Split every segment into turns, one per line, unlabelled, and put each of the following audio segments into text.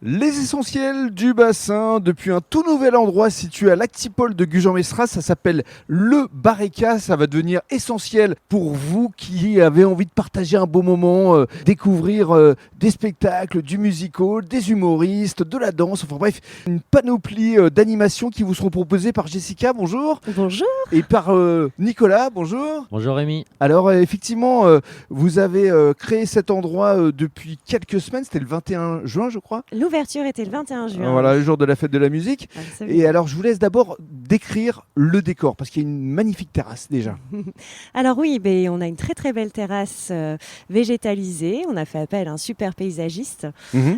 Les essentiels du bassin, depuis un tout nouvel endroit situé à l'Actipole de Gujan-Mestras, ça s'appelle le Bareka. Ça va devenir essentiel pour vous qui avez envie de partager un beau moment, découvrir des spectacles, du musical, des humoristes, de la danse, enfin bref, une panoplie d'animations qui vous seront proposées par Jessica, bonjour.
Bonjour.
Et par Nicolas, bonjour.
Bonjour Rémi.
Alors effectivement, vous avez créé cet endroit depuis quelques semaines, c'était le 21 juin je crois.
L'ouverture était le 21 juin.
Voilà, le jour de la fête de la musique.
Absolument.
Et alors je vous laisse d'abord décrire le décor, parce qu'il y a une magnifique terrasse déjà.
Alors oui, on a une très très belle terrasse végétalisée. On a fait appel à un super paysagiste,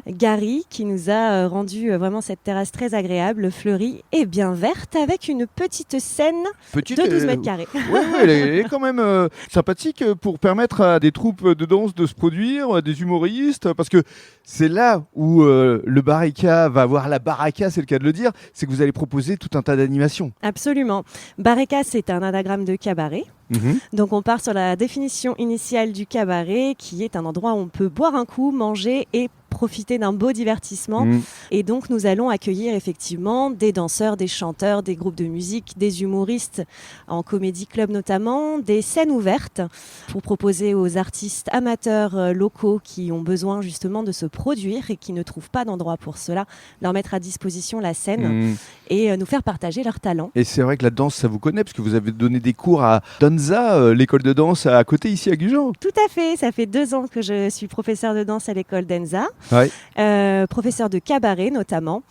Gary, qui nous a rendu vraiment cette terrasse très agréable, fleurie et bien verte, avec une petite scène de 12 mètres carrés.
Oui, elle est quand même sympathique pour permettre à des troupes de danse de se produire, à des humoristes, parce que c'est là où le Bareka va avoir la baraka, c'est le cas de le dire, c'est que vous allez proposer tout un tas d'animations.
Absolument. Bareka, c'est un anagramme de cabaret. Donc on part sur la définition initiale du cabaret, qui est un endroit où on peut boire un coup, manger et profiter d'un beau divertissement. Et donc nous allons accueillir effectivement des danseurs, des chanteurs, des groupes de musique, des humoristes en comédie club notamment, des scènes ouvertes pour proposer aux artistes amateurs locaux qui ont besoin justement de se produire et qui ne trouvent pas d'endroit pour cela, leur mettre à disposition la scène et nous faire partager leur talent.
Et c'est vrai que la danse, ça vous connaît, parce que vous avez donné des cours à Danza, l'école de danse à côté ici à Gujan.
Tout à fait, ça fait 2 ans que je suis professeur de danse à l'école d'Enza, professeur de cabaret notamment.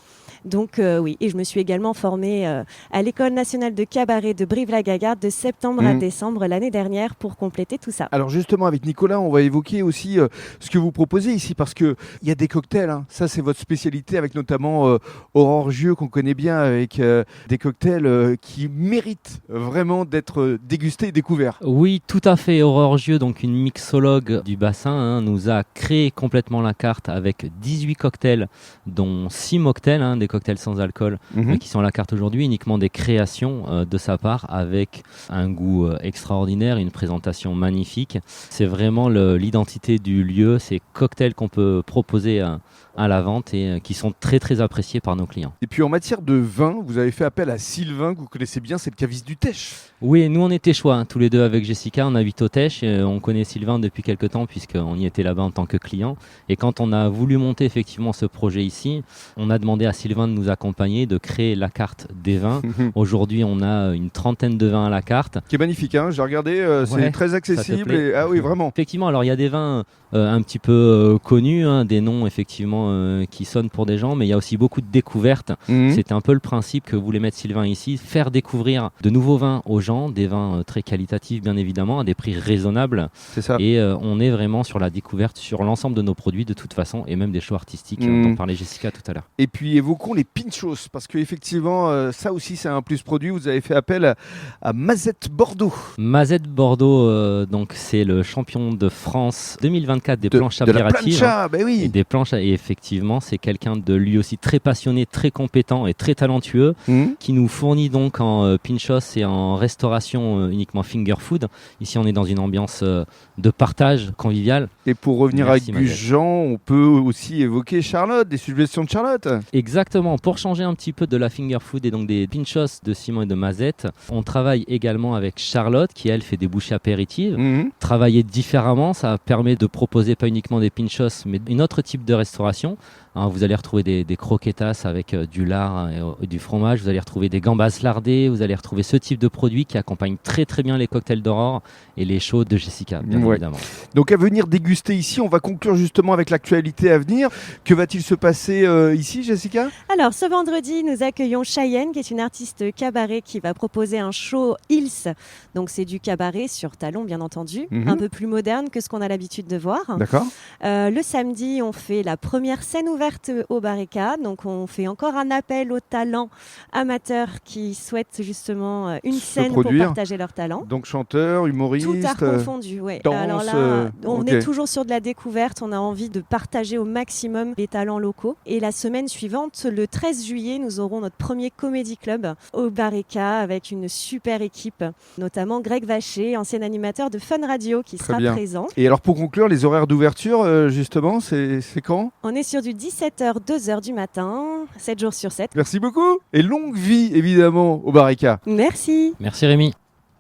Donc oui, et je me suis également formée à l'École nationale de cabaret de Brive-la-Gaillarde de septembre à décembre l'année dernière pour compléter tout ça.
Alors justement, avec Nicolas, on va évoquer aussi ce que vous proposez ici, parce qu'il y a des cocktails, hein. Ça c'est votre spécialité, avec notamment Aurore Gieux, qu'on connaît bien, avec des cocktails qui méritent vraiment d'être dégustés et découverts.
Oui, tout à fait. Aurore Gieux, donc une mixologue du bassin, nous a créé complètement la carte avec 18 cocktails, dont 6 mocktails, des cocktails sans alcool qui sont à la carte aujourd'hui, uniquement des créations de sa part, avec un goût extraordinaire, une présentation magnifique. C'est vraiment l'identité du lieu, ces cocktails qu'on peut proposer à la vente et qui sont très très appréciés par nos clients.
Et puis en matière de vin, vous avez fait appel à Sylvain, que vous connaissez bien, c'est le caviste du Tech.
Oui, nous on était choix, tous les deux avec Jessica, on habite au Tech, on connaît Sylvain depuis quelques temps puisqu'on y était là-bas en tant que client. Et quand on a voulu monter effectivement ce projet ici, on a demandé à Sylvain de nous accompagner, de créer la carte des vins. Aujourd'hui, on a une 30aine de vins à la carte.
Qui est magnifique, j'ai regardé, c'est très accessible. Et, ah oui, vraiment.
Effectivement, alors il y a des vins un petit peu connus, des noms effectivement qui sonnent pour des gens, mais il y a aussi beaucoup de découvertes. C'est un peu le principe que voulait mettre Sylvain ici, faire découvrir de nouveaux vins aux gens, des vins très qualitatifs bien évidemment, à des prix raisonnables.
C'est ça.
Et on est vraiment sur la découverte sur l'ensemble de nos produits de toute façon, et même des shows artistiques dont parlait Jessica tout à l'heure.
Et puis évoquons les pinchos, parce qu'effectivement, ça aussi c'est un plus produit. Vous avez fait appel à Mazette Bordeaux.
Mazette Bordeaux, donc c'est le champion de France 2024 des planches apératives.
Oui.
Et des planches, et effectivement c'est quelqu'un de lui aussi très passionné, très compétent et très talentueux, qui nous fournit donc en pinchos et en restauration uniquement finger food. Ici on est dans une ambiance de partage convivial.
Et pour revenir à Gujan, on peut aussi évoquer Charlotte, des suggestions de Charlotte.
Exactement, pour changer un petit peu de la finger food et donc des pinchos de Simon et de Mazette, on travaille également avec Charlotte qui elle fait des bouchées apéritives. Travailler différemment, ça permet de proposer pas uniquement des pinchos mais un autre type de restauration. Vous allez retrouver des croquetas avec du lard et du fromage, vous allez retrouver des gambas lardées, vous allez retrouver ce type de produit qui accompagne très très bien les cocktails d'Aurore et les shows de Jessica, bien évidemment.
Donc à venir déguster ici, on va conclure justement avec l'actualité à venir. Que va-t-il se passer ici, Jessica ?
Alors ce vendredi, nous accueillons Cheyenne, qui est une artiste cabaret qui va proposer un show Hills. Donc c'est du cabaret sur talons bien entendu, un peu plus moderne que ce qu'on a l'habitude de voir.
D'accord.
Le samedi, on fait la première scène ouverte au Bareka. Donc on fait encore un appel aux talents amateurs qui souhaitent justement une scène pour partager leur talent.
Donc chanteurs, humoristes,
tout art confondu, ouais.
Danse,
alors là, on est toujours sur de la découverte, on a envie de partager au maximum les talents locaux. Et la semaine suivante, le 13 juillet, nous aurons notre premier comédie club au Bareka avec une super équipe, notamment Greg Vacher, ancien animateur de Fun Radio qui sera présent.
Et alors pour conclure, les horaires d'ouverture, justement, c'est quand ?
On est sur du 17h, 2h du matin, 7 jours sur 7.
Merci beaucoup. Et longue vie, évidemment, au Bareka.
Merci.
Merci Rémi.